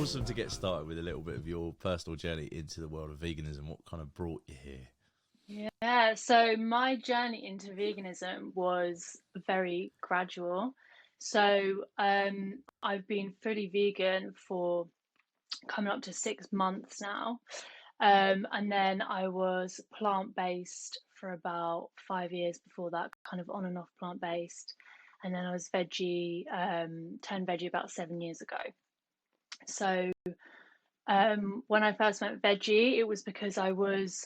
awesome to get started with a little bit of your personal journey into the world of veganism. What kind of brought you here? Yeah, so my journey into veganism was very gradual. So I've been fully vegan for coming up to 6 months now. And then I was plant-based for about 5 years before that, kind of on and off plant-based. And then I was veggie, turned veggie about 7 years ago. So when I first went veggie, it was because I was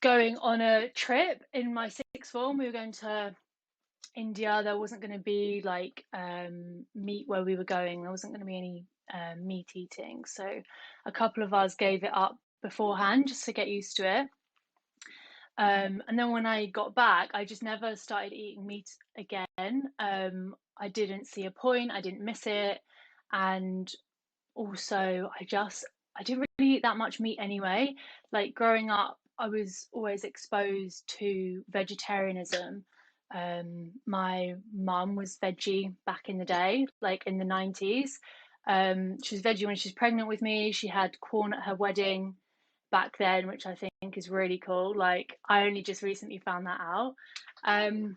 going on a trip in my sixth form. We were going to India. There wasn't going to be like meat where we were going. There wasn't going to be any meat eating. So a couple of us gave it up beforehand just to get used to it. And then when I got back, I just never started eating meat again. I didn't see a point. I didn't miss it. And also, I didn't really eat that much meat anyway. Like growing up, I was always exposed to vegetarianism. My mum was veggie back in the day, like in the 90s. She was veggie when she was pregnant with me. She had corn at her wedding back then, which I think is really cool. Like I only just recently found that out. And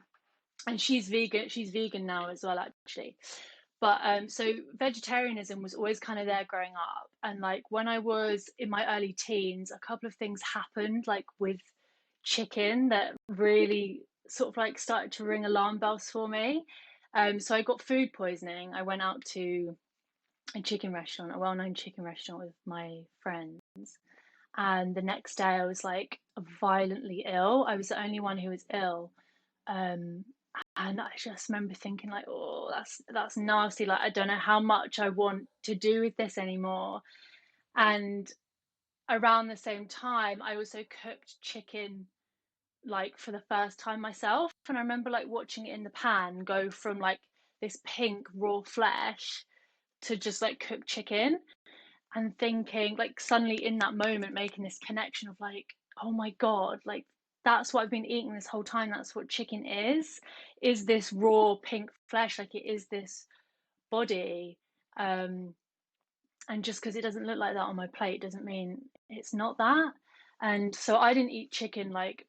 she's vegan. She's vegan now as well, actually. But so vegetarianism was always kind of there growing up. And like when I was in my early teens, a couple of things happened like with chicken that really sort of like started to ring alarm bells for me. So I got food poisoning. I went out to a chicken restaurant, a well-known chicken restaurant with my friends. And the next day I was like violently ill. I was the only one who was ill. Um, and I just remember thinking like, oh, that's nasty. Like I don't know how much I want to do with this anymore. And around the same time, I also cooked chicken like for the first time myself. And I remember like watching it in the pan go from like this pink raw flesh to just like cooked chicken and thinking like suddenly in that moment making this connection of like, oh my God, like that's what I've been eating this whole time. That's what chicken is this raw pink flesh, like it is this body. Um, and just because it doesn't look like that on my plate doesn't mean it's not that. And so I didn't eat chicken like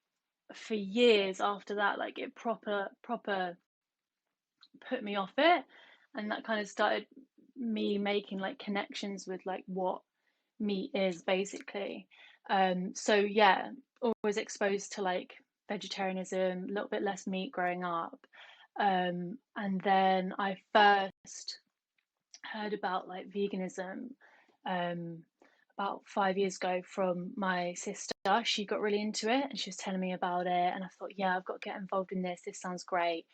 for years after that. Like it proper put me off it. And that kind of started me making like connections with like what meat is basically. So yeah, always exposed to like vegetarianism, a little bit less meat growing up. And then I first heard about like veganism um, about 5 years ago from my sister. She got really into it and she was telling me about it, and I thought, yeah, I've got to get involved in this. This sounds great.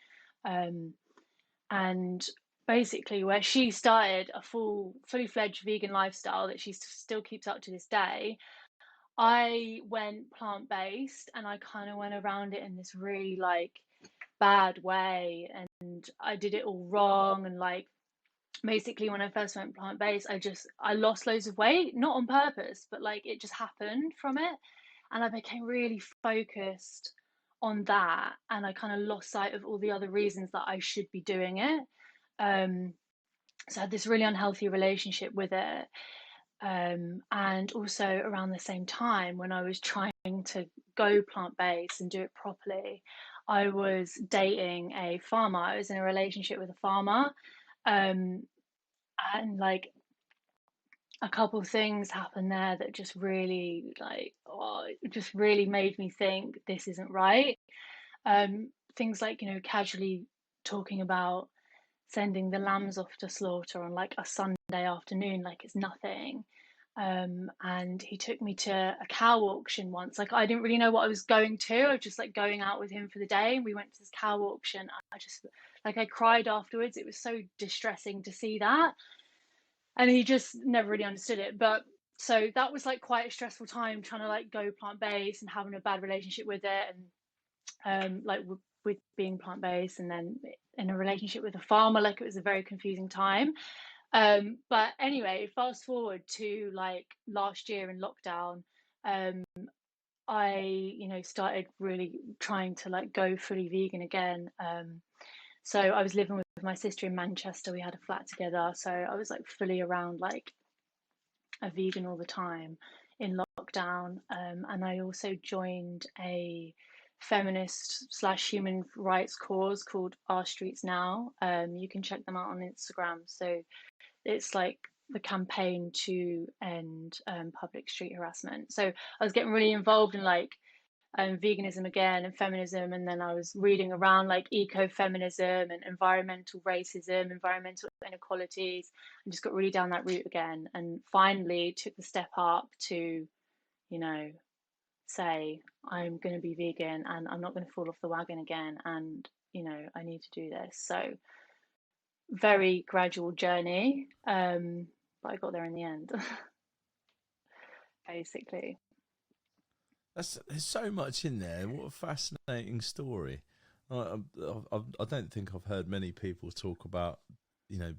Um, and basically, where she started a fully fledged vegan lifestyle that she still keeps up to this day, I went plant based and I kind of went around it in this really like bad way, and I did it all wrong. And like basically when I first went plant based, I lost loads of weight, not on purpose, but like it just happened from it. And I became really focused on that, and I kind of lost sight of all the other reasons that I should be doing it. Um, so I had this really unhealthy relationship with it. And also around the same time when I was trying to go plant-based and do it properly, I was dating a farmer. I was in a relationship with a farmer. Um, and like a couple of things happened there that just really like, oh, it just really made me think this isn't right. Things like, casually talking about sending the lambs off to slaughter on like a Sunday afternoon, like it's nothing. And he took me to a cow auction once. Like I didn't really know what I was going to. I was just like going out with him for the day, and we went to this cow auction. I just like I cried afterwards. It was so distressing to see that, and he just never really understood it. But so that was like quite a stressful time trying to like go plant based and having a bad relationship with it, and like with being plant based, and then in a relationship with a farmer, like it was a very confusing time. But anyway, fast forward to like last year in lockdown, um, I, started really trying to like go fully vegan again. So I was living with my sister in Manchester. We had a flat together. So I was like fully around like a vegan all the time in lockdown. And I also joined a feminist slash human rights cause called Our Streets Now. You can check them out on Instagram. So it's like the campaign to end public street harassment. So I was getting really involved in like veganism again and feminism, and then I was reading around like ecofeminism and environmental racism, environmental inequalities, and just got really down that route again. And finally took the step up to, you know, say I'm going to be vegan and I'm not going to fall off the wagon again, and I need to do this. So very gradual journey, but I got there in the end, basically. There's so much in there. What a fascinating story. I don't think I've heard many people talk about,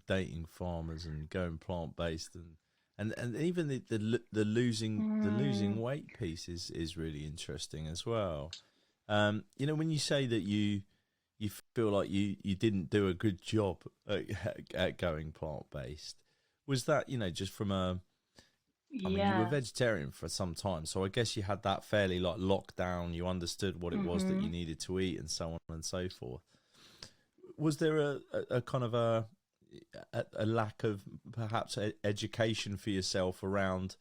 dating farmers and going plant based, and even the losing weight piece is really interesting as well. When you say that you feel like you didn't do a good job at going plant based, was that just from a I mean, you were Yeah. vegetarian for some time, so I guess you had that fairly like locked down. You understood what it was that you hmm needed to eat, and so on and so forth. Was there a kind of a lack of perhaps education for yourself around,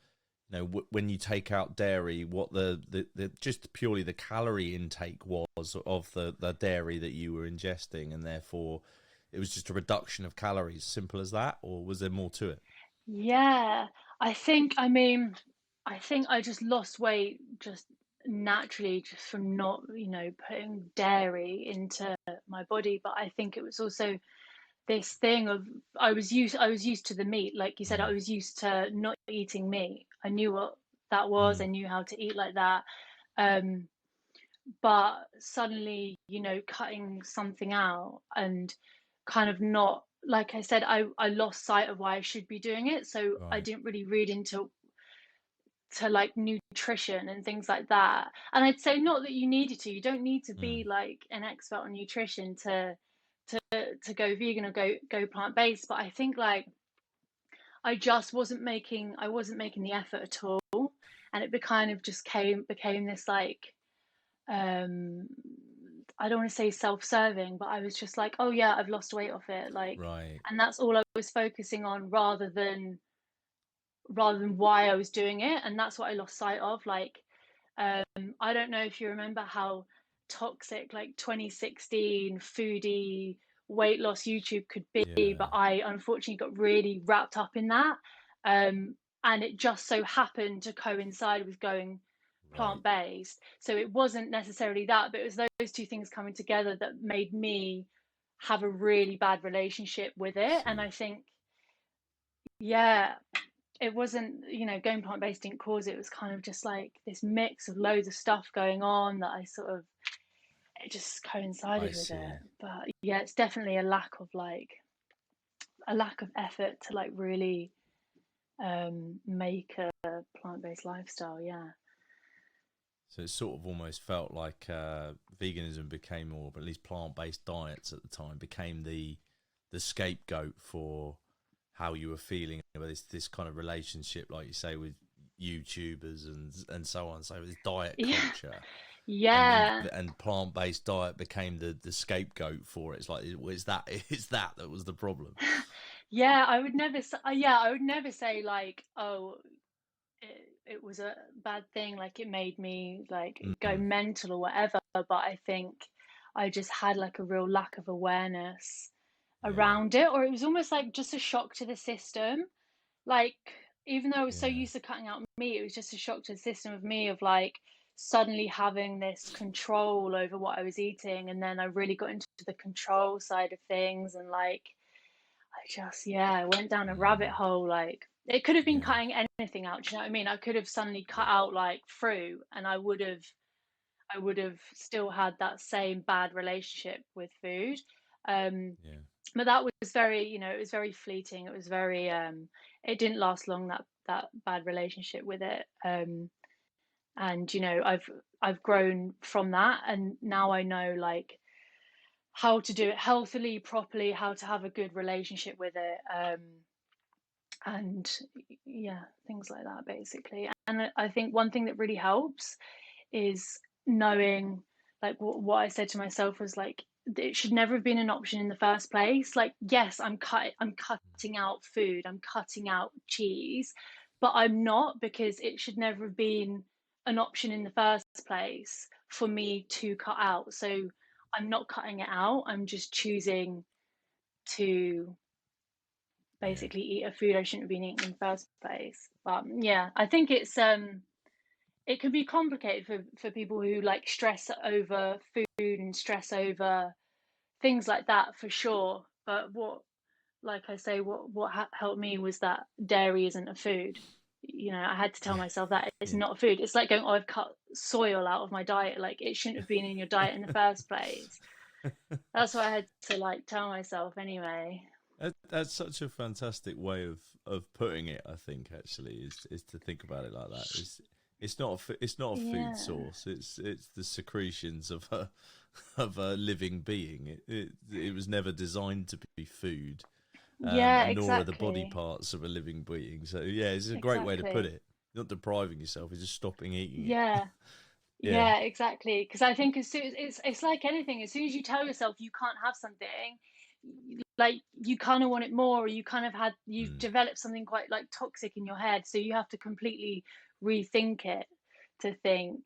when you take out dairy, what the just purely the calorie intake was of the dairy that you were ingesting, and therefore it was just a reduction of calories, simple as that, or was there more to it? Yeah. I think I just lost weight just naturally just from not, putting dairy into my body. But I think it was also this thing of I was used to the meat. Like you said, I Mm, was used to not eating meat. I knew what that was. I mm, knew how to eat like that. Um, but suddenly, cutting something out and kind of not, like I said, I lost sight of why I should be doing it. So I right. didn't really read into to like nutrition and things like that. And I'd say not that you needed to. You don't need to Mm, be like an expert on nutrition to go vegan or go plant based. But I think like I wasn't making the effort at all, and it kind of just became this like um I don't want to say self-serving, but I was just like, oh yeah, I've lost weight off it, like, right. and that's all I was focusing on rather than why I was doing it, and that's what I lost sight of. Like, I don't know if you remember how toxic like 2016 foodie weight loss YouTube could be, but Yeah. I unfortunately got really wrapped up in that. And it just so happened to coincide with going Right. plant-based. So it wasn't necessarily that, but it was those two things coming together that made me have a really bad relationship with I it. And see. I think, yeah, it wasn't, going plant-based didn't cause it. It was kind of just like this mix of loads of stuff going on that I sort of, it just I coincided with it. see. But yeah, it's definitely a lack of effort to like really make a plant-based lifestyle. Yeah. So it sort of almost felt like veganism became, or at least plant-based diets at the time, became the scapegoat for how you were feeling about this kind of relationship, like you say, with YouTubers and so on. So this diet Yeah. culture, Yeah. and plant-based diet became the scapegoat for it. It's like it's that it's that was the problem. Yeah, I would never say like, oh, it was a bad thing, like it made me like go Mm, mental or whatever. But I think I just had like a real lack of awareness yeah, around it, or it was almost like just a shock to the system. Like, even though I was so yeah, used to cutting out meat, it was just a shock to the system of me of like suddenly having this control over what I was eating. And then I really got into the control side of things, and like yeah, I went down a rabbit mm, hole. Like, it could have been yeah, cutting anything out. Do you know what I mean? I could have suddenly cut out like fruit, and I would have still had that same bad relationship with food. Um, yeah. but that was very, it was very fleeting. It was very, it didn't last long, that bad relationship with it. And I've grown from that, and now I know like how to do it healthily, properly, how to have a good relationship with it. and yeah, things like that basically. And I think one thing that really helps is knowing, like, what I said to myself was like, it should never have been an option in the first place. Like, yes, I'm cutting out food, I'm cutting out cheese, but I'm not, because it should never have been an option in the first place for me to cut out. So I'm not cutting it out, I'm just choosing to Yeah. basically eat a food I shouldn't have been eating in the first place. But yeah, I think it can be complicated for people who like stress over food and stress over things like that, for sure. But what, like I say, what helped me was that dairy isn't a food. You know, I had to tell myself that it's Yeah. not a food. It's like going, oh, I've cut soil out of my diet. Like, it shouldn't have been in your diet in the first place. That's what I had to like tell myself anyway. That's such a fantastic way of putting it. I think actually is to think about it like that. It's not a food Yeah. source. It's the secretions of a of a living being. It was never designed to be food, Yeah, and nor are the body exactly. parts of a living being. So yeah, it's a great way to put Exactly. it. You're not depriving yourself; it's just stopping eating it. Yeah. Yeah. Yeah, exactly. Because I think as soon it's like anything, as soon as you tell yourself you can't have something, like you kind of want it more, or you kind of you've Mm. developed something quite like toxic in your head, so you have to completely rethink it, to think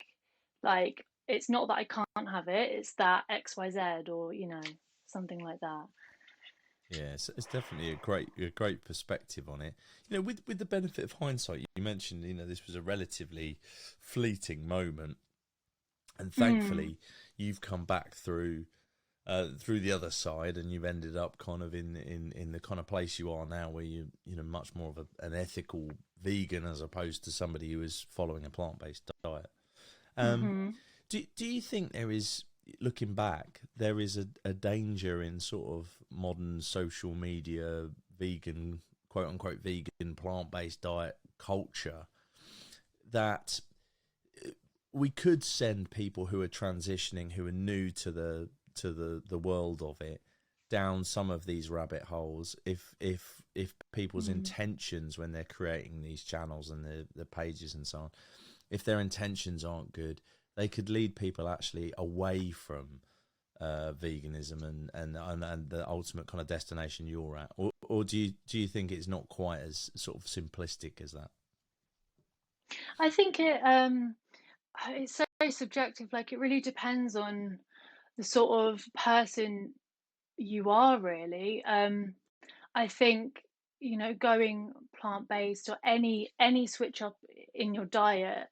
like, it's not that I can't have it, it's that XYZ, or something like that. Yeah, it's definitely a great perspective on it. With the benefit of hindsight, you mentioned this was a relatively fleeting moment, and Mm, thankfully you've come back through the other side, and you've ended up kind of in the kind of place you are now, where you much more of an ethical vegan as opposed to somebody who is following a plant based diet. Um, mm-hmm. do you think there is, looking back, there is a danger in sort of modern social media vegan, quote unquote vegan plant based diet culture, that we could send people who are transitioning, who are new to the world of it, down some of these rabbit holes, if people's Mm. intentions when they're creating these channels and the pages and so on, if their intentions aren't good, they could lead people actually away from veganism and the ultimate kind of destination you're at, or do you think it's not quite as sort of simplistic as that? I think it's so subjective. Like, it really depends on the sort of person you are, really. I think, going plant-based, or any switch up in your diet,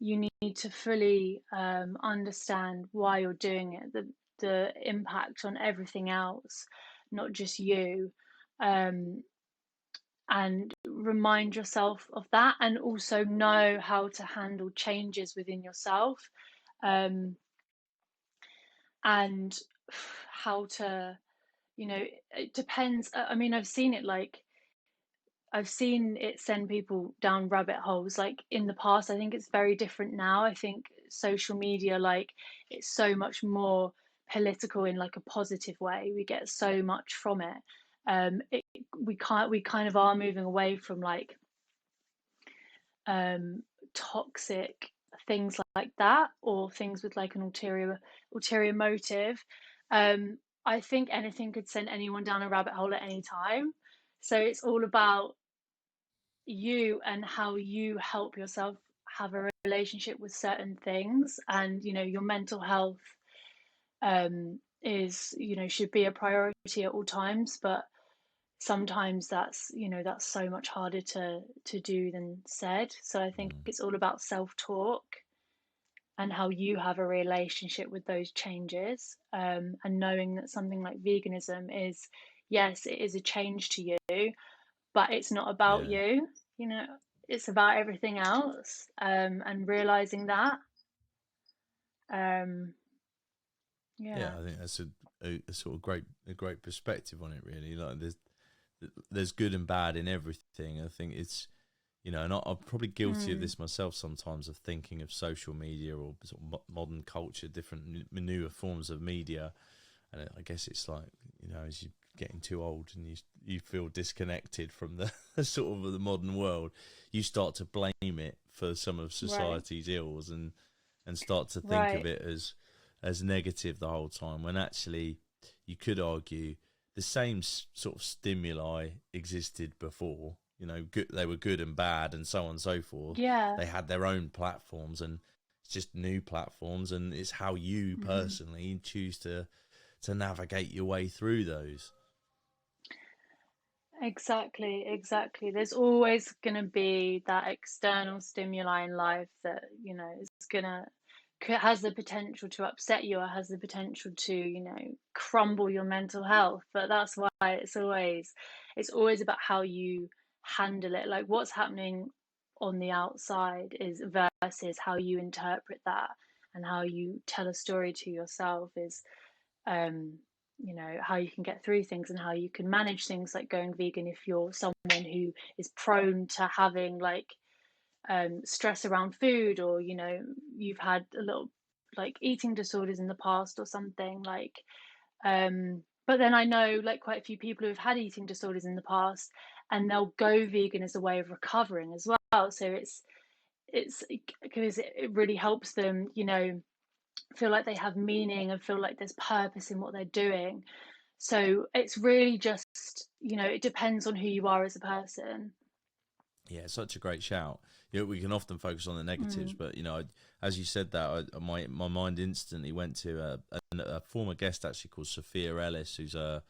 you need to fully understand why you're doing it, the impact on everything else, not just you. Um, and remind yourself of that, and also know how to handle changes within yourself, um, and how to, it depends. I mean, I've seen it send people down rabbit holes, like, in the past. I think it's very different now. I think social media, like, it's so much more political in like a positive way. We get so much from it. It we kind of are moving away from like um, toxic things like that, or things with like an ulterior motive. I think anything could send anyone down a rabbit hole at any time. So it's all about you and how you help yourself have a relationship with certain things, and your mental health is, should be a priority at all times. But sometimes that's so much harder to do than said. So I think Mm. it's all about self-talk and how you have a relationship with those changes, and knowing that something like veganism is, yes, it is a change to you, but it's not about Yeah. you. you know it's about everything else, and realizing that. um Yeah, yeah. I think that's a sort of a great perspective on it. Really, like there's good and bad in everything. I think it's and I'm probably guilty of Mm. this myself sometimes, of thinking of social media or sort of modern culture, different newer forms of media, and I guess it's like as you getting too old and you feel disconnected from the sort of the modern world, you start to blame it for some of society's ills and start to think of it as negative the whole time, when actually you could argue the same sort of stimuli existed before. You know, they were good and bad and so on and so forth. Yeah. They had their own platforms, and it's just new platforms, and it's how you personally choose to navigate your way through those. Exactly. There's always going to be that external stimuli in life that, is gonna has the potential to upset you, or has the potential to, crumble your mental health. But that's why it's always about how you handle it. Like, what's happening on the outside is versus how you interpret that, and how you tell a story to yourself is um how you can get through things, and how you can manage things like going vegan if you're someone who is prone to having like stress around food, or you've had a little like eating disorders in the past or something like. But then I know like quite a few people who've had eating disorders in the past, and they'll go vegan as a way of recovering as well. So it's because it really helps them feel like they have meaning and feel like there's purpose in what they're doing. So it's really just, it depends on who you are as a person. Yeah, such a great shout. We can often focus on the negatives, but as you said that, my mind instantly went to a former guest actually called Sophia Ellis, who's a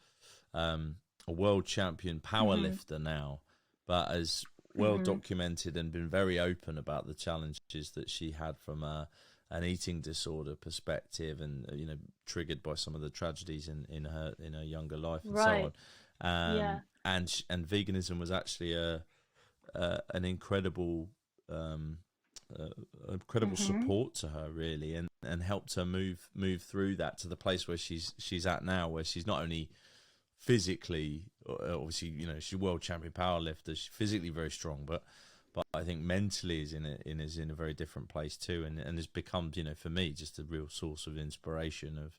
world champion powerlifter now, but as well documented and been very open about the challenges that she had from an eating disorder perspective, and triggered by some of the tragedies in her younger life and so on. Yeah. And veganism was actually an incredible support to her, really, and helped her move through that to the place where she's at now, where she's not only physically, obviously, she's a world champion powerlifter, she's physically very strong, but I think mentally is in a very different place too, and has become, for me, just a real source of inspiration of,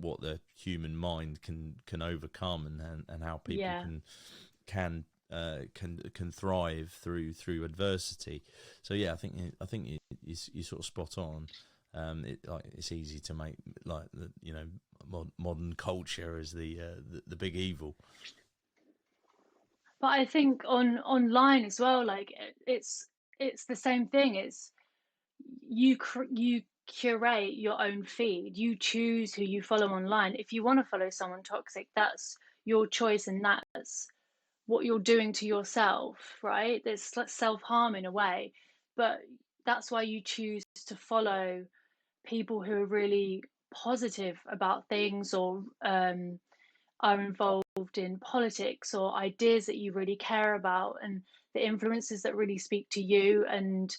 what the human mind can overcome, and how people can thrive through adversity. So yeah, I think you sort of spot on. It's easy to make like modern culture as the big evil. But I think online as well, like it's the same thing. It's you curate your own feed. You choose who you follow online. If you want to follow someone toxic, that's your choice, and that's what you're doing to yourself, right? There's like self-harm in a way, but that's why you choose to follow people who are really positive about things, or are involved in politics, or ideas that you really care about, and the influences that really speak to you and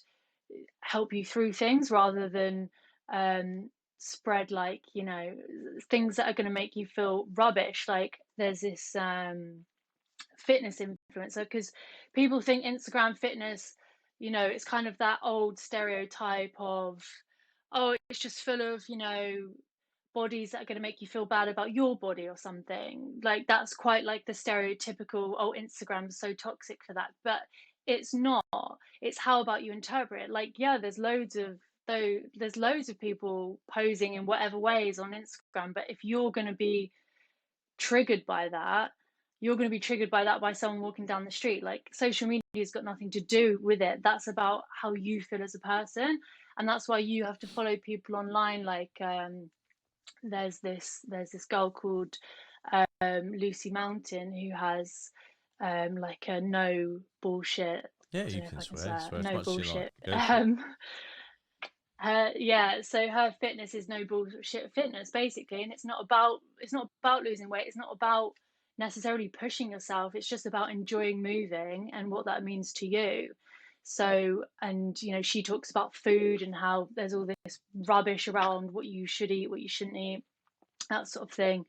help you through things, rather than spread like things that are going to make you feel rubbish. Like there's this fitness influencer, because people think Instagram fitness, it's kind of that old stereotype of, oh, it's just full of bodies that are going to make you feel bad about your body or something. Like that's quite like the stereotypical, oh, Instagram's so toxic for that. But it's not. It's how about you interpret it. Like, yeah, there's loads of people posing in whatever ways on Instagram, but if you're going to be triggered by that, you're going to be triggered by that by someone walking down the street. Like, social media has got nothing to do with it. That's about how you feel as a person, and that's why you have to follow people online. Like there's this girl called Lucy Mountain, who has like a no bullshit. Yeah, I you don't know can if I can swear swear. as No much as you bullshit. like. Yeah, so her fitness is no bullshit fitness, basically, and it's not about losing weight. It's not about necessarily pushing yourself. It's just about enjoying moving and what that means to you. So, and she talks about food and how there's all this rubbish around what you should eat, what you shouldn't eat, that sort of thing.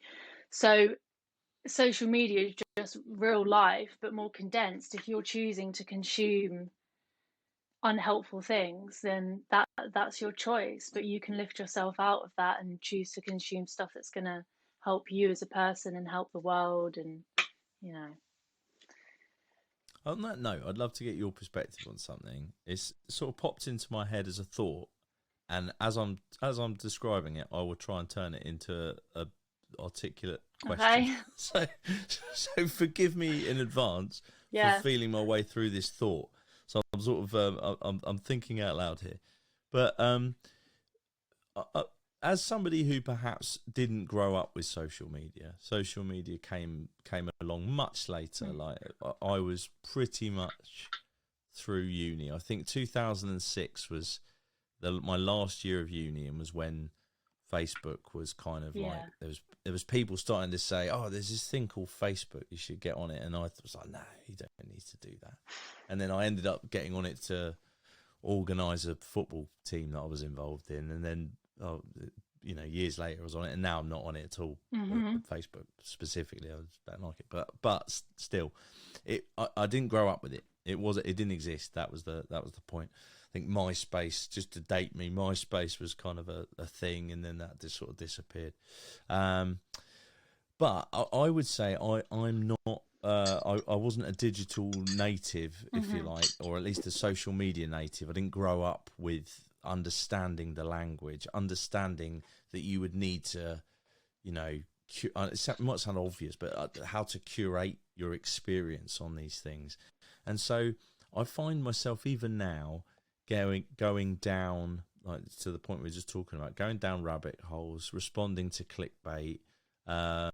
So social media is just real life, but more condensed. If you're choosing to consume unhelpful things, then that's your choice, but you can lift yourself out of that and choose to consume stuff that's going to help you as a person and help the world, and you know. On that note, I'd love to get your perspective on something. It's sort of popped into my head as a thought, and as I'm describing it, I will try and turn it into a articulate question. Okay. So forgive me in advance for Yeah. feeling my way through this thought. So I'm sort of I'm thinking out loud here, but as somebody who perhaps didn't grow up with social media came along much later. Like I was pretty much through uni. I think 2006 was my last year of uni, and was when Facebook was kind of like Yeah. there was people starting to say, oh, there's this thing called Facebook, you should get on it, and I was like, no, you don't need to do that. And then I ended up getting on it to organise a football team that I was involved in, and then years later I was on it, and now I'm not on it at all. Mhm. Facebook specifically, I just don't like it, but still, I didn't grow up with it. It didn't exist. That was the point. I think MySpace, just to date me, MySpace was kind of a thing, and then that just sort of disappeared. But I would say I'm not. I wasn't a digital native, if you Mhm. like, or at least a social media native. I didn't grow up with understanding the language, understanding that you would need to, it might sound obvious, but how to curate your experience on these things. And so I find myself even now going down, like, to the point we were just talking about, going down rabbit holes, responding to clickbait, not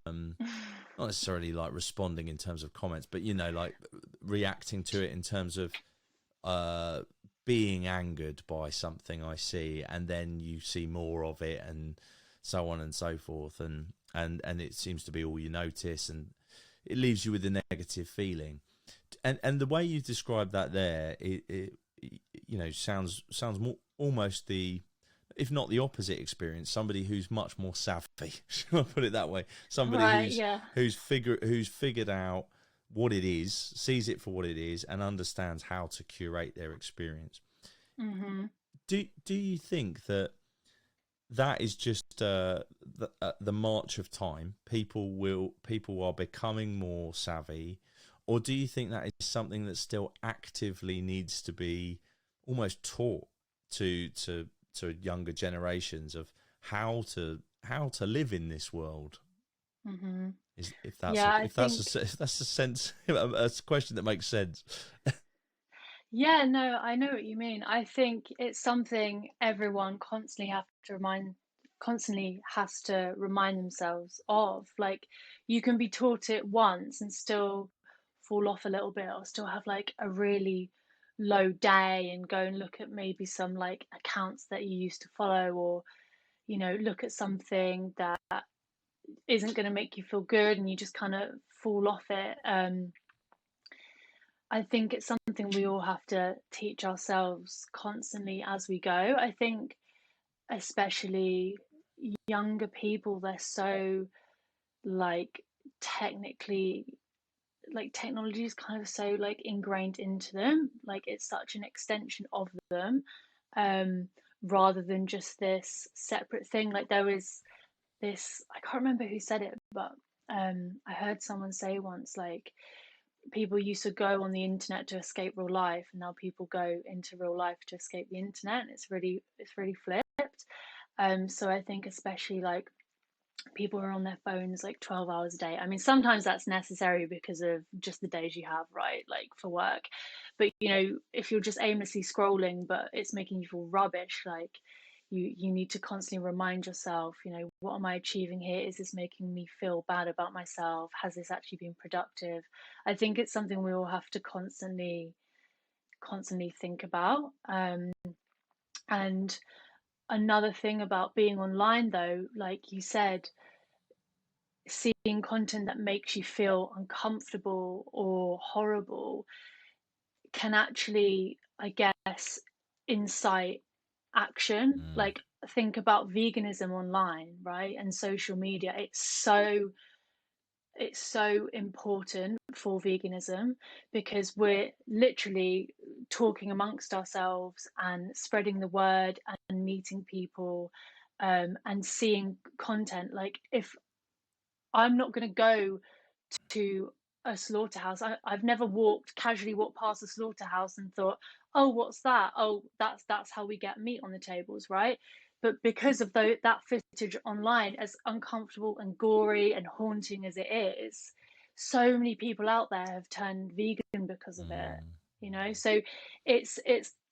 necessarily like responding in terms of comments, but like reacting to it in terms of being angered by something I see, and then you see more of it, and so on and so forth, and it seems to be all you notice, and it leaves you with a negative feeling. And the way you described that there, it sounds more almost if not the opposite experience, somebody who's much more savvy. Shall I put it that way? Somebody Right. Yeah. who's figured out what it is, sees it for what it is, and understands how to curate their experience. Mhm. Do you think that is just the march of time? People are becoming more savvy, or do you think that is something that still actively needs to be almost taught to younger generations of how to live in this world? Mhm. Is Yeah, I think. if that's a sense a question that makes sense. Yeah, no, I know what you mean. I think it's something everyone constantly has to remind themselves of. Like, you can be taught it once and still fall off a little bit, or still have like a really low day and go and look at maybe some like accounts that you used to follow, or look at something that isn't going to make you feel good, and you just kind of fall off it. I think it's something we all have to teach ourselves constantly as we go. I think, especially younger people, they're so like technically, like technology is kind of so like ingrained into them. Like it's such an extension of them, um, rather than just this separate thing. Like there was this, I can't remember who said it, but I heard someone say once, like, people used to go on the internet to escape real life, and now people go into real life to escape the internet. It's really flipped. So I think especially like people are on their phones like 12 hours a day. I mean, sometimes that's necessary because of just the days you have, right? Like for work. But if you're just aimlessly scrolling, but it's making you feel rubbish, like you need to constantly remind yourself, what am I achieving here? Is this making me feel bad about myself? Has this actually been productive? I think it's something we all have to constantly think about. And another thing about being online, though, like you said, seeing content that makes you feel uncomfortable or horrible can actually, I guess, incite action. Mm. Like, think about veganism online, right? And social media. It's so important for veganism, because we're literally talking amongst ourselves and spreading the word and meeting people, and seeing content. Like, if I'm not going to go to a slaughterhouse. I've never casually walked past a slaughterhouse and thought, oh, what's that? Oh, that's how we get meat on the tables, right? But because of that footage online, as uncomfortable and gory and haunting as it is, so many people out there have turned vegan because of it. You know, so it's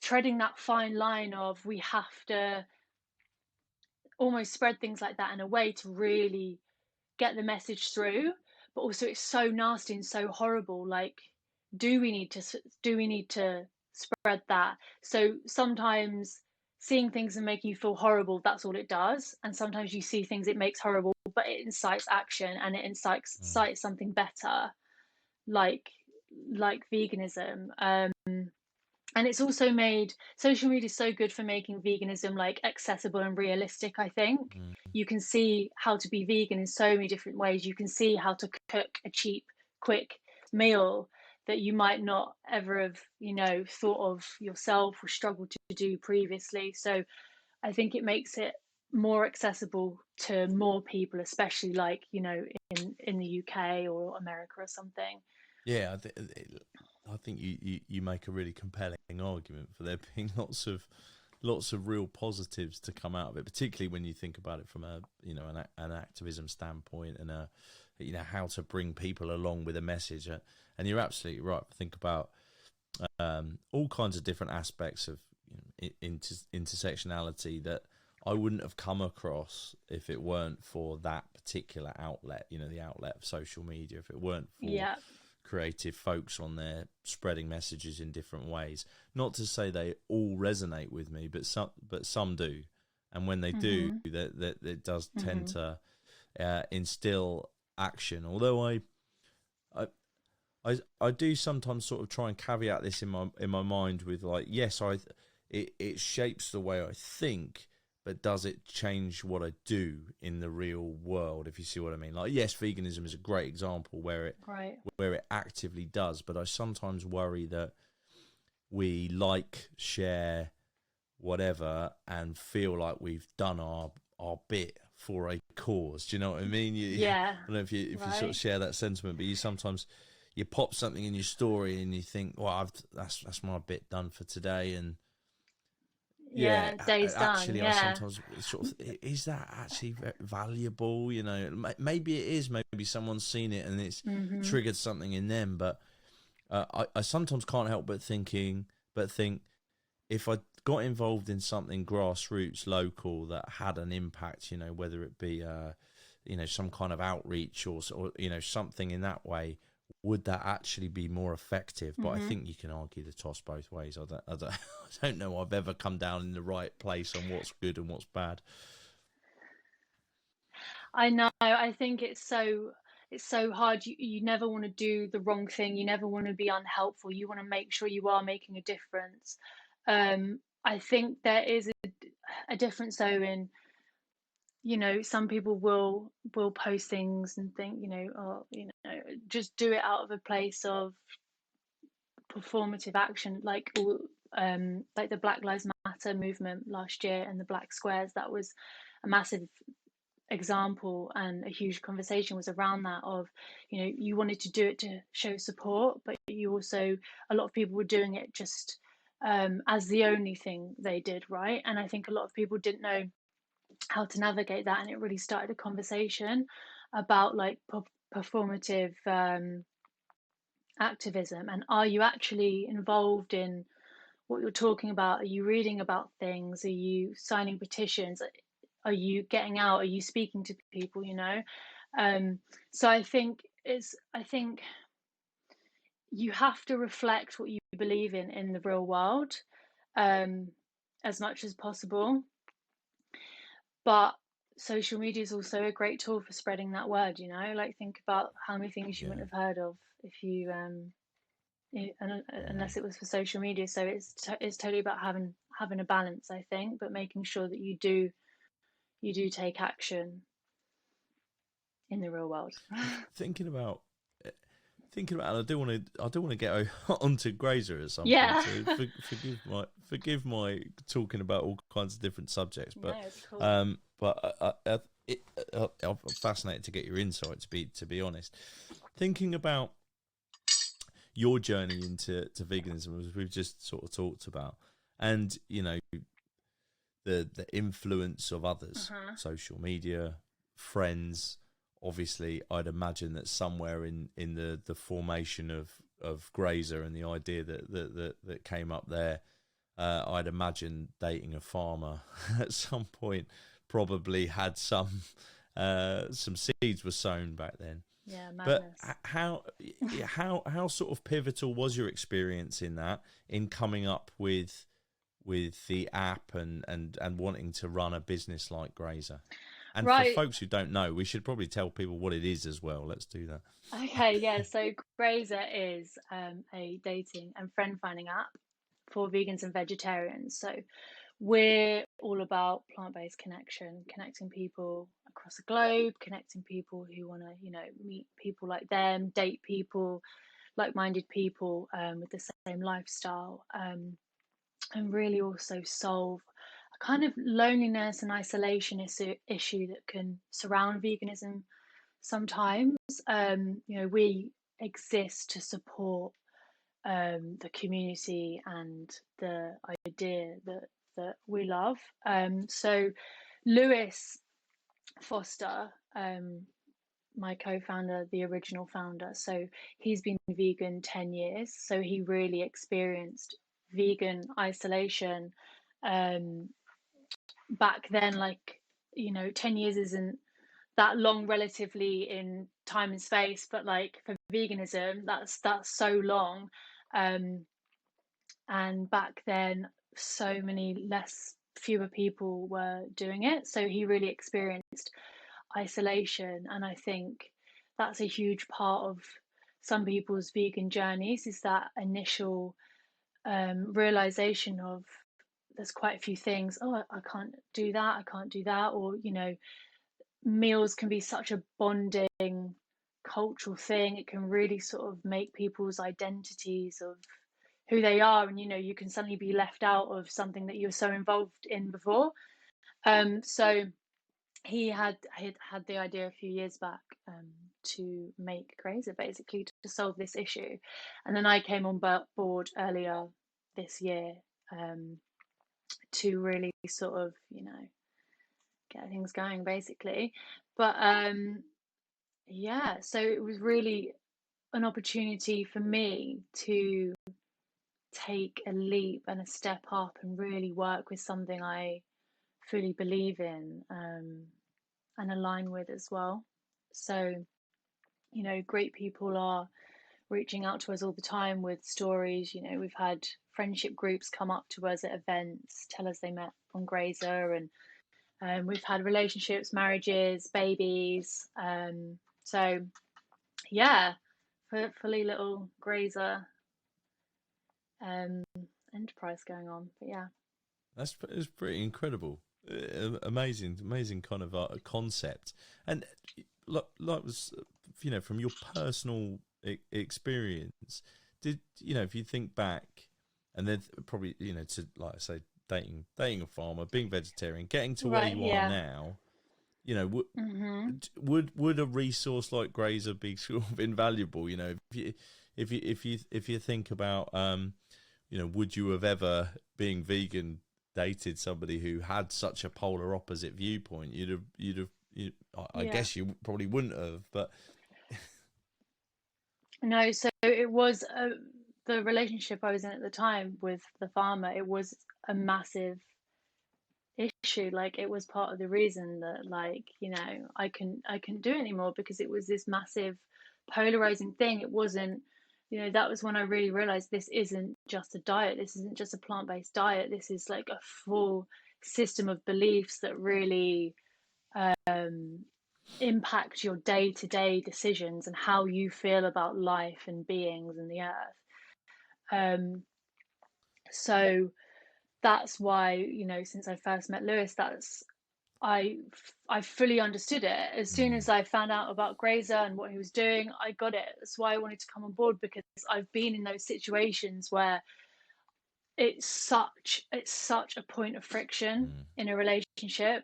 treading that fine line of, we have to almost spread things like that in a way to really get the message through, but also it's so nasty and so horrible. Like, do we need to spread that? So sometimes seeing things and making you feel horrible, that's all it does. And sometimes you see things, it makes horrible, but it incites action, and it incites something better, like veganism. And it's also made, social media is so good for making veganism like accessible and realistic. I think you can see how to be vegan in so many different ways. You can see how to cook a cheap, quick meal that you might not ever have, thought of yourself or struggled to do previously. So I think it makes it more accessible to more people, especially like, in the UK or America or something. Yeah, I think you make a really compelling argument for there being lots of real positives to come out of it, particularly when you think about it from an activism standpoint, and how to bring people along with a message. And you're absolutely right. Think about all kinds of different aspects of intersectionality that I wouldn't have come across if it weren't for that particular outlet. The outlet of social media. If it weren't for creative folks on there spreading messages in different ways. Not to say they all resonate with me, but some do. And when they do, that it does tend to instill action. Although I do sometimes sort of try and caveat this in my mind with, like, yes, it shapes the way I think, but does it change what I do in the real world, if you see what I mean? Like, yes, veganism is a great example where it actively does, but I sometimes worry that we share, whatever, and feel like we've done our bit for a cause. Do you know what I mean? Yeah. I don't know if you sort of share that sentiment, but you pop something in your story and you think, well, that's my bit done for today, and day's actually, done. I sometimes sort of, is that actually valuable? Maybe it is. Maybe someone's seen it and it's triggered something in them. But I sometimes can't help but think if I got involved in something grassroots, local, that had an impact, whether it be some kind of outreach or something in that way, would that actually be more effective? But I think you can argue the toss both ways. I don't know I've ever come down in the right place on what's good and what's bad. I know. I think it's so hard. You never want to do the wrong thing. You never want to be unhelpful. You want to make sure you are making a difference. I think there is a difference though in, some people will post things and think, just do it out of a place of performative action, like the Black Lives Matter movement last year and the Black Squares. That was a massive example, and a huge conversation was around that of, you wanted to do it to show support, but you also, a lot of people were doing it just as the only thing they did, right? And I think a lot of people didn't know how to navigate that, and it really started a conversation about like performative activism. And are you actually involved in what you're talking about? Are you reading about things? Are you signing petitions? Are you getting out? Are you speaking to people? So I think you have to reflect what you believe in the real world as much as possible. But social media is also a great tool for spreading that word. Like, think about how many things you wouldn't have heard of if you unless it was for social media. So it's totally about having a balance, I think, but making sure that you do take action in the real world. Thinking about, and I do want to get onto Grazer at some point. So forgive my talking about all kinds of different subjects, but no, it's cool. But I'm fascinated to get your insight. To be honest, thinking about your journey into veganism, as we've just sort of talked about, and the influence of others, Uh-huh. social media, friends. Obviously, I'd imagine that somewhere in the formation of Grazer and the idea that came up there, I'd imagine dating a farmer at some point probably had some seeds were sown back then. Yeah, But madness. how sort of pivotal was your experience in that, in coming up with the app and wanting to run a business like Grazer? And for Right. folks who don't know, we should probably tell people what it is as well. Let's do that. Okay, yeah. So Grazer is a dating and friend finding app for vegans and vegetarians. So we're all about plant-based connection, connecting people across the globe, connecting people who want to, meet people like them, date people, like-minded people with the same lifestyle, and really also solve a kind of loneliness and isolation issue that can surround veganism sometimes. We exist to support the community and the idea that we love. So Lewis Foster, my co-founder, the original founder, so he's been vegan 10 years. So he really experienced vegan isolation back then. 10 years isn't that long relatively in time and space, but like for veganism, that's so long. And back then, so many fewer people were doing it, so he really experienced isolation. And I think that's a huge part of some people's vegan journeys, is that initial realization of there's quite a few things. Oh, I can't do that, I can't do that. Or meals can be such a bonding cultural thing. It can really sort of make people's identities of who they are, and you can suddenly be left out of something that you were so involved in before. So he had the idea a few years back, to make Grazer, basically to solve this issue. And then I came on board earlier this year, to really sort of get things going, basically. But yeah, so it was really an opportunity for me to take a leap and a step up and really work with something I fully believe in, and align with as well. So, great people are reaching out to us all the time with stories. We've had friendship groups come up to us at events, tell us they met on Grazer, and we've had relationships, marriages, babies. So yeah, fully little Grazer um, enterprise going on. But yeah. It's pretty incredible, amazing kind of concept. And like was from your personal experience, did if you think back, and then probably to, like I say, dating a farmer, being vegetarian, getting to where Right. you are Yeah. now, Mm-hmm. would a resource like Grazer be sort of invaluable? If you think about would you have ever, being vegan, dated somebody who had such a polar opposite viewpoint? I Yeah. guess you probably wouldn't have, but No, so it was the relationship I was in at the time with the farmer. It was a massive issue. Like, it was part of the reason that, like, I couldn't do it anymore, because it was this massive polarizing thing. It wasn't, that was when I really realized this isn't just a diet. This isn't just a plant-based diet. This is like a full system of beliefs that really impact your day-to-day decisions and how you feel about life and beings and the earth. So that's why, since I first met Lewis, I I fully understood it. As soon mm, as I found out about Grazer and what he was doing, I got it. That's why I wanted to come on board, because I've been in those situations where it's such a point of friction mm, in a relationship.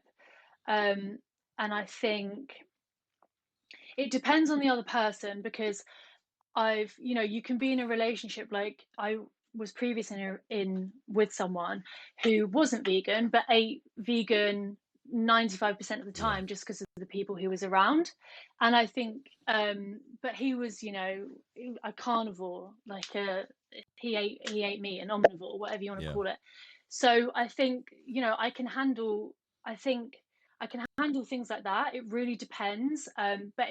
Um, And I think it depends on the other person, because you can be in a relationship, like I was previously in with someone who wasn't vegan but ate vegan 95% of the Yeah. time just because of the people he was around. And I think, but he was, a carnivore, like he ate meat, an omnivore, whatever you want to Yeah. call it. So I think, I think I can handle things like that. It really depends. But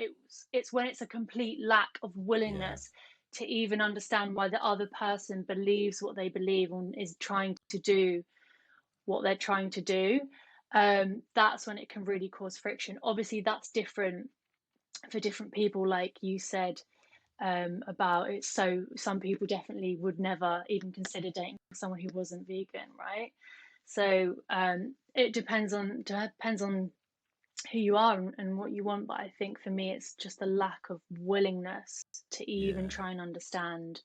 it's when it's a complete lack of Yeah. willingness to even understand why the other person believes what they believe and is trying to do what they're trying to do. That's when it can really cause friction. Obviously, that's different for different people, like you said, about it. So some people definitely would never even consider dating someone who wasn't vegan, right? So it depends on who you are and what you want. But I think for me, it's just a lack of willingness to even Yeah. try and understand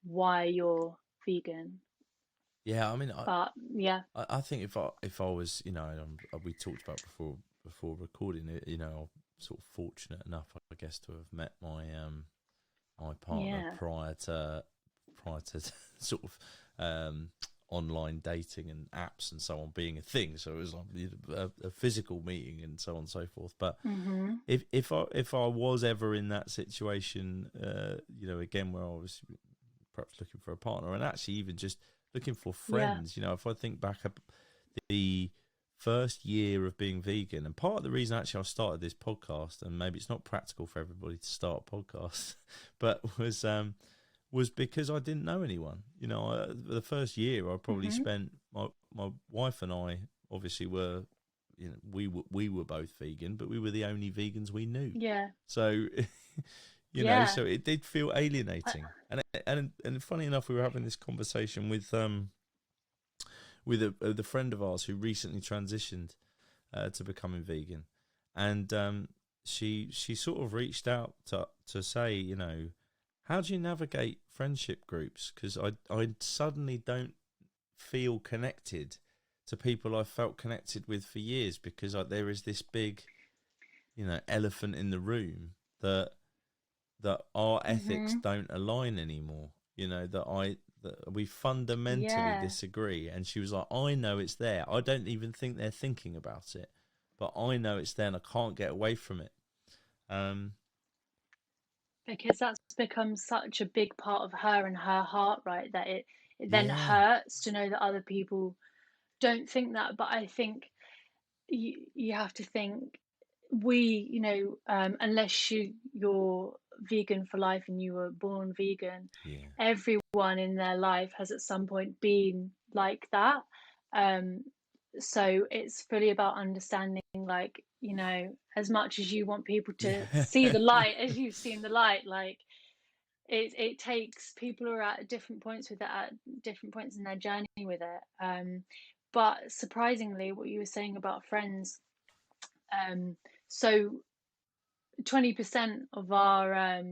why you're vegan. Yeah. I mean, But yeah, I think if I was, we talked about before recording it, I'm sort of fortunate enough, I guess, to have met my partner yeah, prior to sort of online dating and apps and so on being a thing. So it was like a physical meeting and so on and so forth. But mm-hmm. if I was ever in that situation, again, where I was perhaps looking for a partner and actually even just looking for Yeah, friends, if I think back up the first year of being vegan, and part of the reason actually I started this podcast, and maybe it's not practical for everybody to start a podcast, but was because I didn't know anyone. The first year I probably mm-hmm. spent, my wife and I obviously were, we were both vegan, but we were the only vegans we knew. Yeah, So, yeah, so it did feel alienating. And funny enough, we were having this conversation with a friend of ours who recently transitioned to becoming vegan, and she sort of reached out to say, how do you navigate friendship groups? Because I suddenly don't feel connected to people I felt connected with for years, because there is this big, elephant in the room that our ethics mm-hmm. don't align anymore. That we fundamentally Yeah. disagree. And she was like, I know it's there. I don't even think they're thinking about it, but I know it's there and I can't get away from it. Um, Because that's become such a big part of her and her heart, right? That it then yeah, hurts to know that other people don't think that. But I think you have to think, unless you're vegan for life and you were born vegan, yeah, everyone in their life has at some point been like that. um so it's fully about understanding, like, as much as you want people to yeah. see the light as you've seen the light, like it takes people who are at different points with it, at different points in their journey with it. But surprisingly, what you were saying about friends, so 20% of our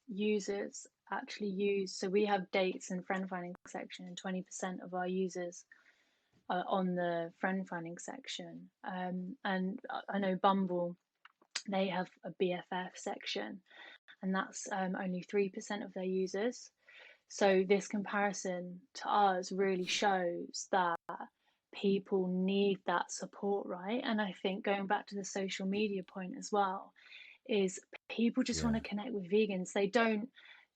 users actually use, so we have dates and friend finding section, and 20% of our users are on the friend finding section. And I know Bumble, they have a BFF section, and that's only 3% of their users. So this comparison to us really shows that people need that support, right? And I think, going back to the social media point as well, is people just want Yeah, to connect with vegans. They don't,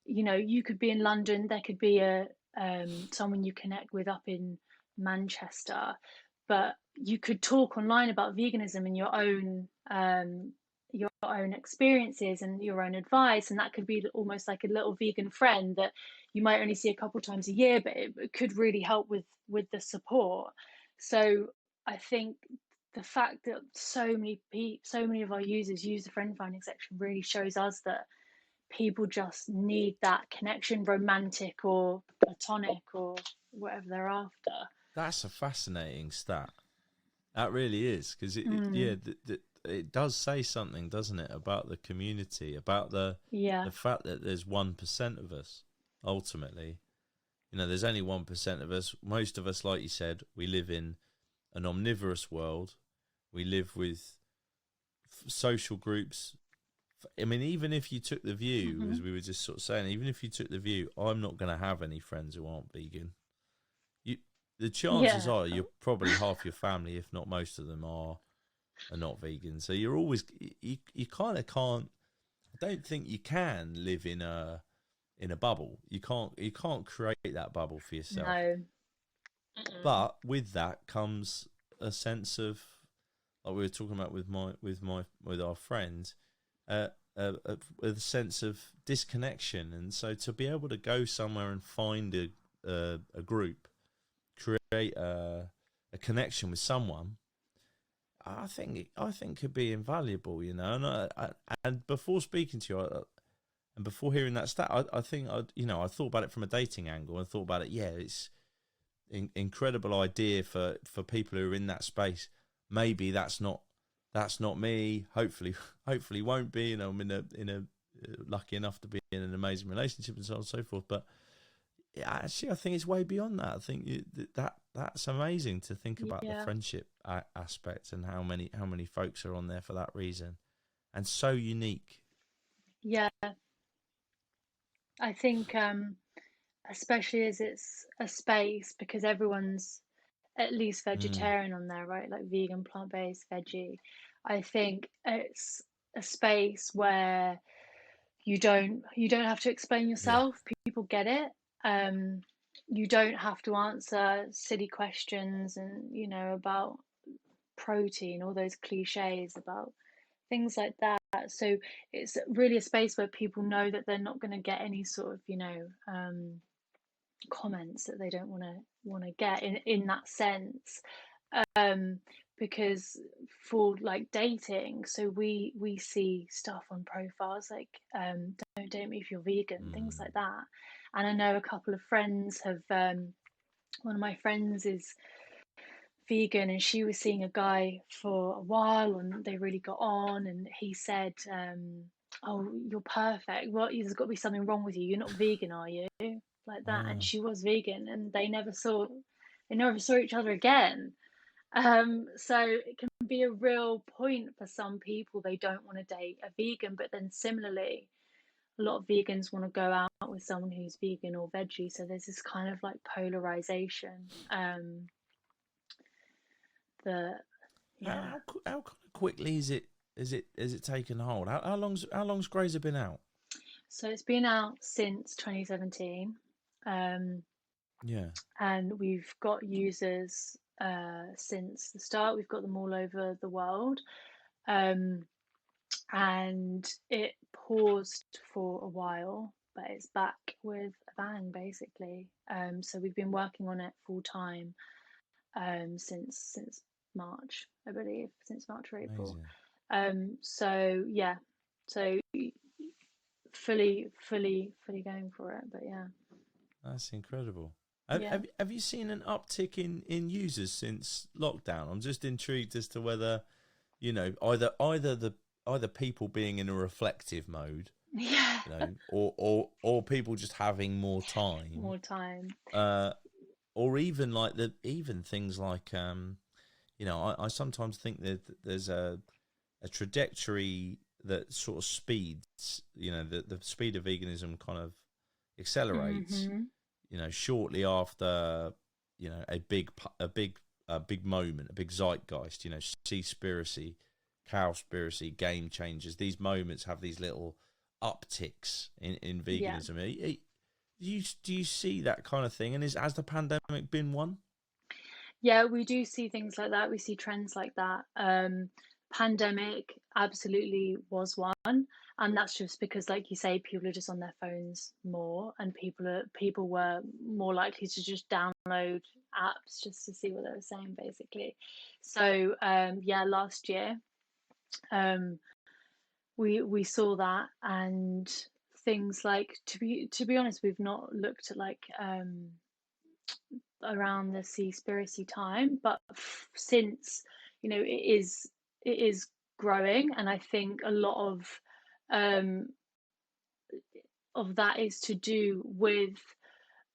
you could be in London, there could be a someone you connect with up in Manchester, but you could talk online about veganism and your own experiences and your own advice, and that could be almost like a little vegan friend that you might only see a couple times a year, but it could really help with the support. So I think the fact that so many of our users use the friend finding section really shows us that people just need that connection, romantic or platonic or whatever they're after. that's a fascinating stat. That really is, because Mm, it does say something, doesn't it, about the community, about yeah, the fact that there's 1% of us. Ultimately, there's only 1% of us. Most of us, like you said, we live in an omnivorous world. We live with social groups. I mean, even if you took the view, as we were just sort of saying, even if you took the view, I'm not going to have any friends who aren't vegan. The chances Yeah. are you're probably half your family, if not most of them, are not vegan. So you're always you kind of can't. I don't think you can live in a bubble. You can't create that bubble for yourself. No. But with that comes a sense of, like we were talking about with our friends, a sense of disconnection. And so to be able to go somewhere and find a group, create a connection with someone, I think could be invaluable, you know. And before speaking to you, and before hearing that stat, I think I thought about it from a dating angle and thought about it. Yeah, it's incredible idea for people who are in that space. Maybe that's not me. Hopefully won't be. You know, I'm in a lucky enough to be in an amazing relationship and so on and so forth. But yeah, actually, I think it's way beyond that. I think that's amazing to think about the friendship aspect and how many folks are on there for that reason, and so unique. Yeah, I think especially as it's a space, because everyone's at least vegetarian on there, right? Like vegan, plant-based, veggie. I think it's a space where you don't have to explain Yeah. yourself. People get it. You don't have to answer silly questions and about protein, all those cliches about things like that. So it's really a space where people know that they're not going to get any sort of comments that they don't want to get in that sense, because for like dating, so we see stuff on profiles like don't date me if you're vegan, things like that. And I know a couple of friends have one of my friends is vegan, and she was seeing a guy for a while and they really got on, and he said, oh, you're perfect, well, there's got to be something wrong with you, you're not vegan, are you? Like that. And she was vegan, and they never saw each other again. So it can be a real point for some people. They don't want to date a vegan, but then similarly, a lot of vegans want to go out with someone who's vegan or veggie. So there's this kind of like polarization. The yeah. How quickly is it taken hold? How long's Grazer been out? So it's been out since 2017. Yeah. And we've got users since the start. We've got them all over the world. And it paused for a while, but it's back with a bang, basically. So we've been working on it full time since March, I believe, since March or April. So yeah, so fully going for it. But yeah, that's incredible. Have you seen an uptick in users since lockdown? I'm just intrigued as to whether, you know, either people being in a reflective mode, yeah, you know, or people just having more time, or even like even things like you know, I sometimes think that there's a trajectory that sort of speeds, you know, the speed of veganism kind of accelerates. You know, shortly after, you know, a big moment, a big zeitgeist, you know, Seaspiracy, Cowspiracy, Game Changers. These moments have these little upticks in veganism. Do you see that kind of thing? And has the pandemic been one? Yeah, we do see things like that. We see trends like that. Pandemic absolutely was one, and that's just because, like you say, people are just on their phones more, and people were more likely to just download apps just to see what they were saying, basically. So yeah, last year we saw that, and things like, to be honest, we've not looked at like around the Seaspiracy time, but since, it is growing, and I think a lot of that is to do with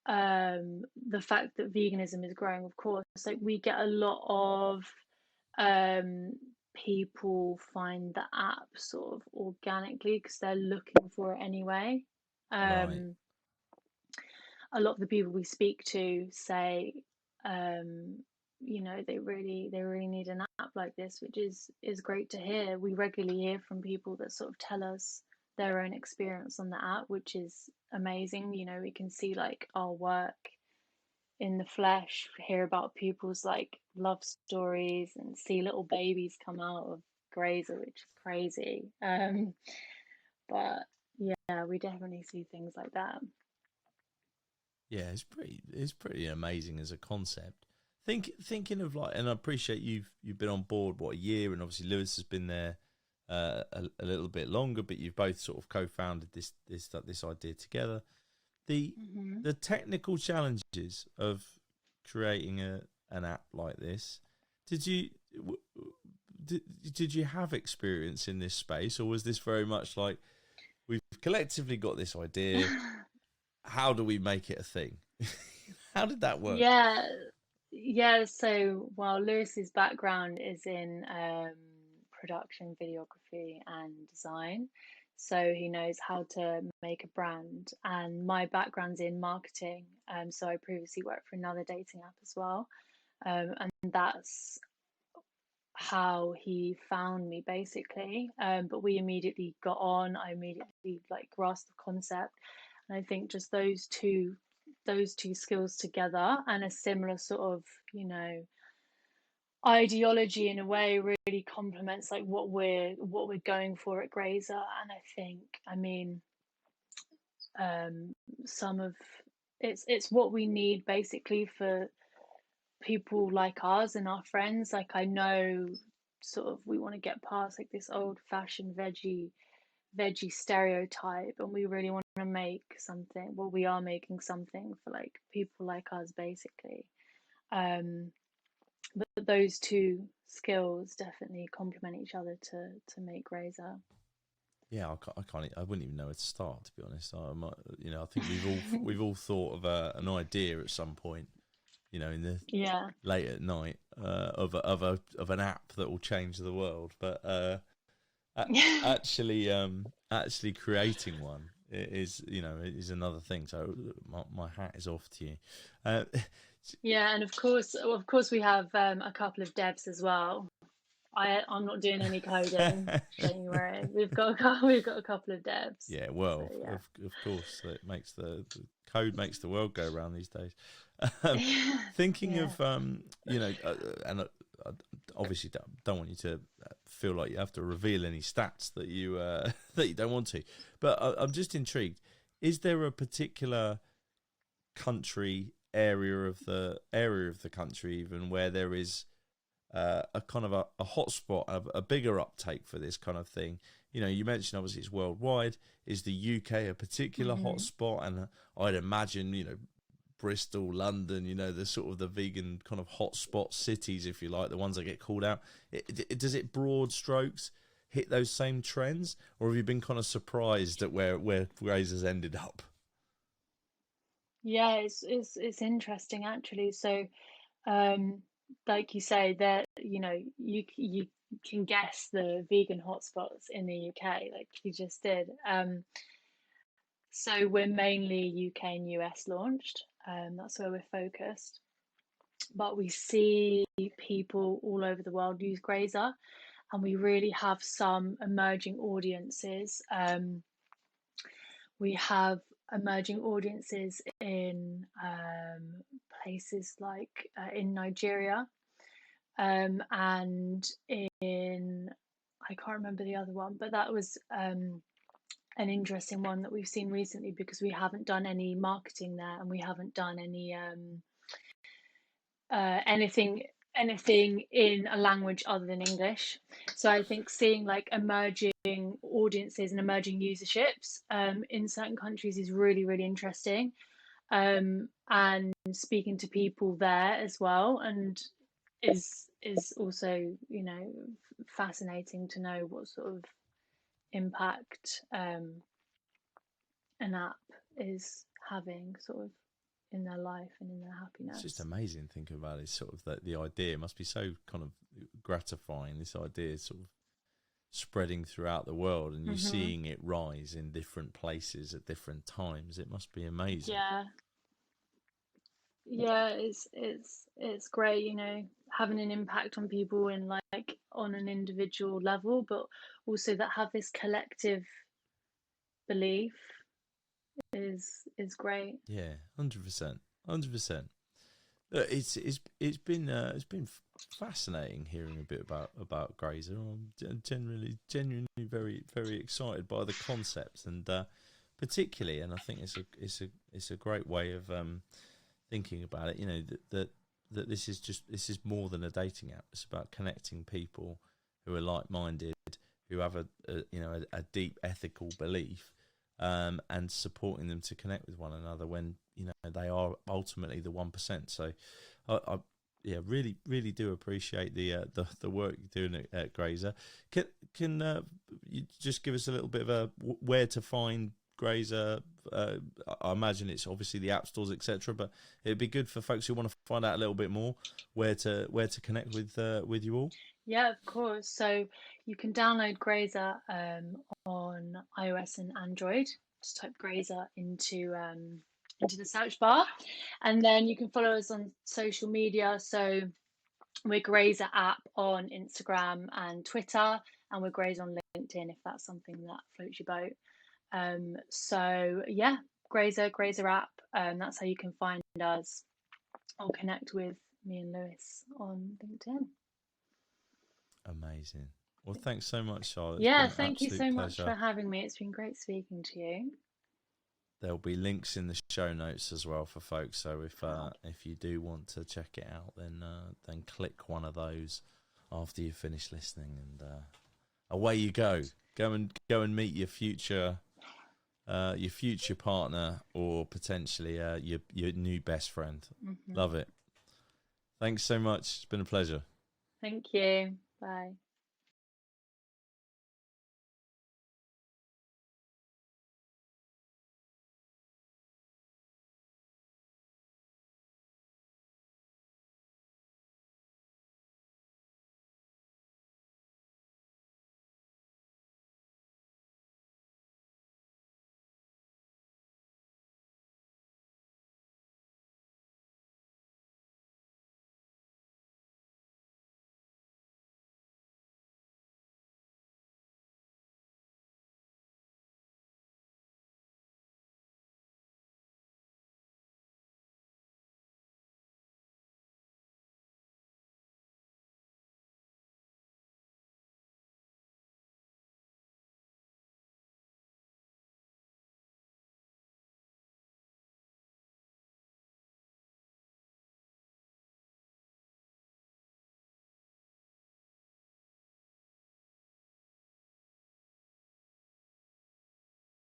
the fact that veganism is growing. Of course, like we get a lot of people find the app sort of organically because they're looking for it anyway. Right. A lot of the people we speak to say, um, they really need an app like this, which is great to hear. We regularly hear from people that sort of tell us their own experience on the app, which is amazing. We can see like our work in the flesh, hear about people's like love stories, and see little babies come out of Grazer, which is crazy. But yeah, we definitely see things like that. Yeah, it's pretty amazing as a concept. Thinking of like, and I appreciate you've been on board what, a year, and obviously Lewis has been there a little bit longer, but you've both sort of co-founded this idea together. The Hmm. the technical challenges of creating an app like this, did you w- did you have experience in this space, or was this very much like, we've collectively got this idea, how do we make it a thing? How did that work? Yeah, yeah. So, well, Lewis's background is in production, videography, and design. So he knows how to make a brand. And my background's in marketing. So I previously worked for another dating app as well. And that's how he found me basically. But we immediately got on. I immediately like grasped the concept, and I think just those two skills together, and a similar sort of ideology in a way, really complements like what we're going for at Grazer. And I think, I mean, some of it's what we need basically for people like us and our friends. Like, I know sort of we want to get past like this old fashioned veggie stereotype, and we really want to make something. Well, we are making something for like people like us basically. um but those two skills definitely complement each other to make Grazer. Yeah, I wouldn't even know where to start, to be honest. I think we've all thought of an idea at some point, in the Yeah. late at night, of an app that will change the world. But actually creating one is another thing. So my hat is off to you. Uh, Yeah, and of course we have a couple of devs as well. I'm not doing any coding, don't you worry. We've got a couple of devs. Yeah, So well, yeah. of course, it makes the code makes the world go round these days. Um, Thinking Yeah. of and I obviously don't want you to feel like you have to reveal any stats that you that you don't want to, but I'm just intrigued. Is there a particular country, area of the country even, where there is a kind of a hotspot, a bigger uptake for this kind of thing? You mentioned obviously it's worldwide. Is the UK a particular Hmm. hotspot? And I'd imagine, Bristol, London, the sort of the vegan kind of hotspot cities, if you like, the ones that get called out. Does it broad strokes hit those same trends, or have you been kind of surprised at where Grazer's ended up? Yeah, it's interesting actually. So, um, like you say, that you can guess the vegan hotspots in the UK, like you just did. So we're mainly UK and US launched. That's where we're focused. But we see people all over the world use Grazer, and we really have some emerging audiences. We have emerging audiences in places like in Nigeria, and in, I can't remember the other one, but that was an interesting one that we've seen recently because we haven't done any marketing there, and we haven't done anything in a language other than English. So I think seeing like emerging audiences and emerging userships in certain countries is really, really interesting. And speaking to people there as well, and is also fascinating to know what sort of impact an app is having, sort of in their life and in their It's just happiness. amazing thinking about it. Sort of the idea must be so kind of gratifying. This idea is sort of spreading throughout the world, and you Hmm. seeing it rise in different places at different times. It must be amazing. Yeah, yeah, it's great, you know, having an impact on people in like on an individual level, but also that have this collective belief is great. Yeah, 100%, 100%. It's been fascinating hearing a bit about Grazer. I'm genuinely very excited by the concept, and particularly, and I think it's a great way of thinking about it. You know that this is more than a dating app. It's about connecting people who are like minded, who have a deep ethical belief, and supporting them to connect with one another when they are ultimately the 1%. So, I yeah, really do appreciate the work you're doing at Grazer. Can you just give us a little bit of a where to find Grazer? I imagine it's obviously the app stores, etc. But it'd be good for folks who want to find out a little bit more where to connect with you all. Yeah, of course. So you can download Grazer on iOS and Android. Just type Grazer into the search bar, and then you can follow us on social media. So we're Grazer app on Instagram and Twitter, and we're Grazer on LinkedIn if that's something that floats your boat. So yeah, Grazer app. That's how you can find us or connect with me and Lewis on LinkedIn. Amazing. Well, thanks so much, Charlotte. It's Yeah, been an thank you absolute so much pleasure. for having me. It's been great speaking to you. There'll be links in the show notes as well for folks. So Fab. if you do want to check it out, then click one of those after you finish listening, and away you go. Go and meet your future partner, or potentially your new best friend. Hmm. Love it. Thanks so much. It's been a pleasure. Thank you. Bye.